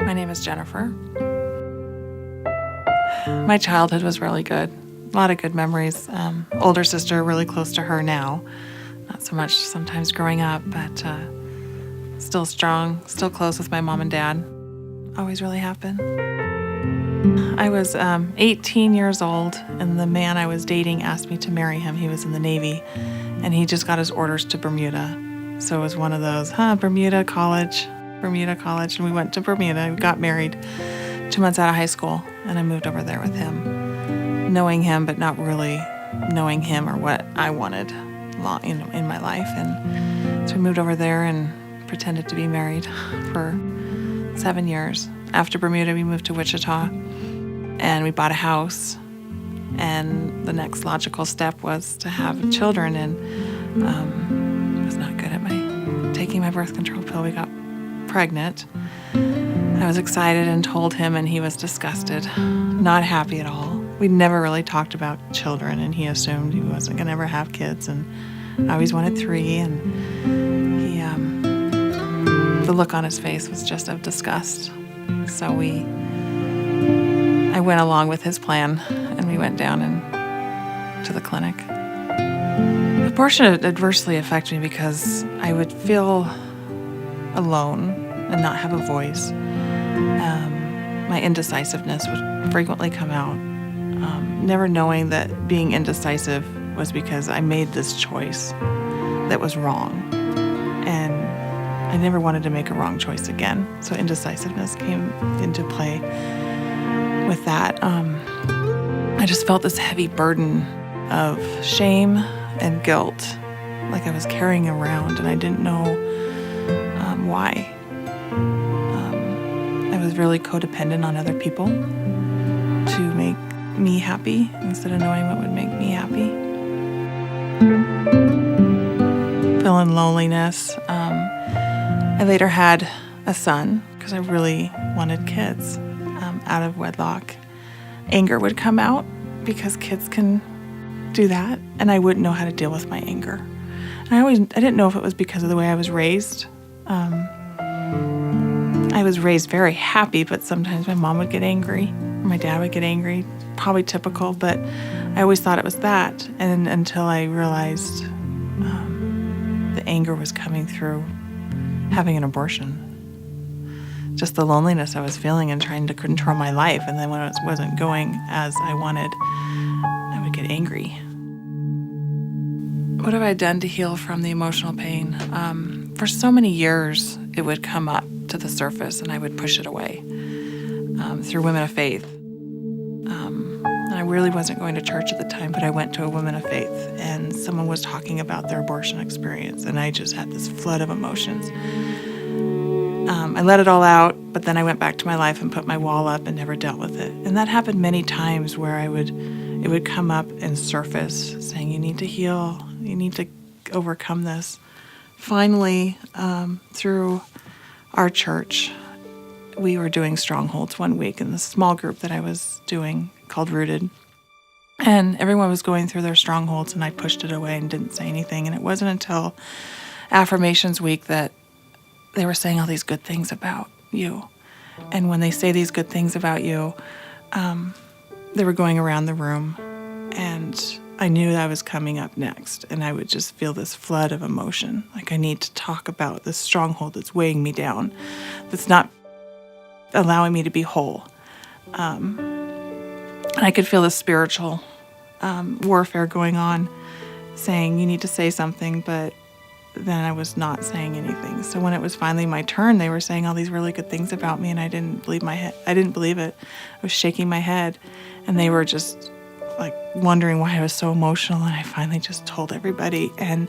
My name is Jennifer. My childhood was really good. A lot of good memories. Older sister, really close to her now. Not so much sometimes growing up, but still strong, still close with my mom and dad. Always really have been. I was 18 years old, and the man I was dating asked me to marry him. He was in the Navy, and he just got his orders to Bermuda. So it was one of those, Bermuda College. And we went to Bermuda. We got married 2 months out of high school, and I moved over there with him, knowing him, but not really knowing him or what I wanted in my life. And so we moved over there and pretended to be married for 7 years. After Bermuda, we moved to Wichita, and we bought a house. And the next logical step was to have children, and I was not good at taking my birth control pill. We got pregnant. I was excited and told him, and he was disgusted, not happy at all. We never really talked about children, and he assumed he wasn't going to ever have kids, and I always wanted 3, and the look on his face was just of disgust. So I went along with his plan, and we went down to the clinic. Abortion adversely affected me because I would feel alone and not have a voice. My indecisiveness would frequently come out, never knowing that being indecisive was because I made this choice that was wrong, and I never wanted to make a wrong choice again. So indecisiveness came into play with that. I just felt this heavy burden of shame and guilt, like I was carrying around, and I didn't know why. I was really codependent on other people to make me happy instead of knowing what would make me happy. Feeling loneliness. I later had a son because I really wanted kids out of wedlock. Anger would come out because kids can do that, and I wouldn't know how to deal with my anger. And I didn't know if it was because of the way I was raised. I was raised very happy, but sometimes my mom would get angry, or my dad would get angry, probably typical, but I always thought it was that, and until I realized the anger was coming through having an abortion. Just the loneliness I was feeling and trying to control my life, and then when it wasn't going as I wanted, I would get angry. What have I done to heal from the emotional pain? For so many years, it would come up to the surface, and I would push it away through Women of Faith. And I really wasn't going to church at the time, but I went to a Women of Faith, and someone was talking about their abortion experience, and I just had this flood of emotions. I let it all out, but then I went back to my life and put my wall up and never dealt with it. And that happened many times where it would come up and surface, saying, you need to heal, you need to overcome this. Finally, through our church, we were doing strongholds one week in the small group that I was doing called Rooted. And everyone was going through their strongholds, and I pushed it away and didn't say anything. And it wasn't until Affirmations Week that they were saying all these good things about you. And when they say these good things about you, they were going around the room, and I knew that I was coming up next, and I would just feel this flood of emotion. Like I need to talk about this stronghold that's weighing me down, that's not allowing me to be whole. And I could feel the spiritual warfare going on, saying, you need to say something, but then I was not saying anything. So when it was finally my turn, they were saying all these really good things about me, and I didn't believe it. I was shaking my head, and they were just like wondering why I was so emotional, and I finally just told everybody. And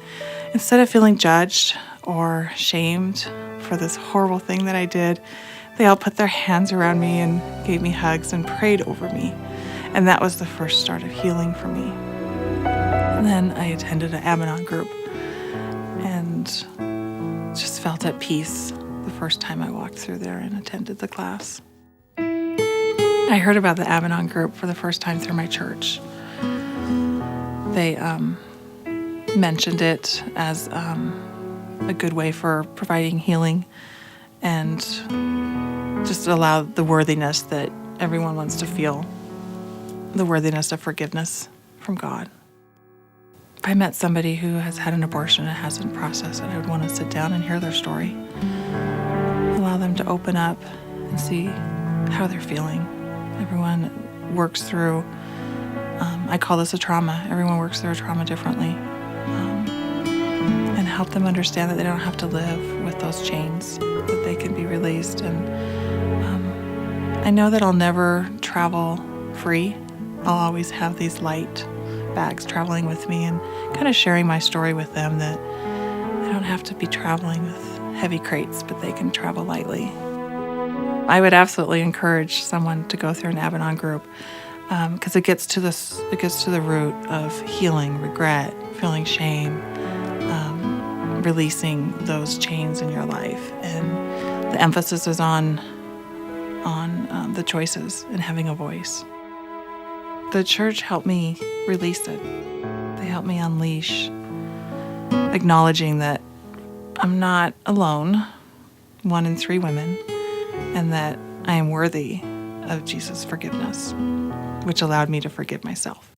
instead of feeling judged or shamed for this horrible thing that I did, they all put their hands around me and gave me hugs and prayed over me. And that was the first start of healing for me. And then I attended an AbAnon group and just felt at peace the first time I walked through there and attended the class. I heard about the AbAnon group for the first time through my church. They mentioned it as a good way for providing healing, and just allow the worthiness that everyone wants to feel, the worthiness of forgiveness from God. If I met somebody who has had an abortion and hasn't processed it, I would want to sit down and hear their story. Allow them to open up and see how they're feeling. Everyone works through, I call this a trauma. Everyone works through a trauma differently. And help them understand that they don't have to live with those chains, that they can be released. And I know that I'll never travel free. I'll always have these light bags traveling with me and kind of sharing my story with them, that they don't have to be traveling with heavy crates, but they can travel lightly. I would absolutely encourage someone to go through an AbAnon group because it gets to the root of healing, regret, feeling shame, releasing those chains in your life. And the emphasis is on the choices and having a voice. The church helped me release it. They helped me unleash, acknowledging that I'm not alone, 1 in 3 women, and that I am worthy of Jesus' forgiveness, which allowed me to forgive myself.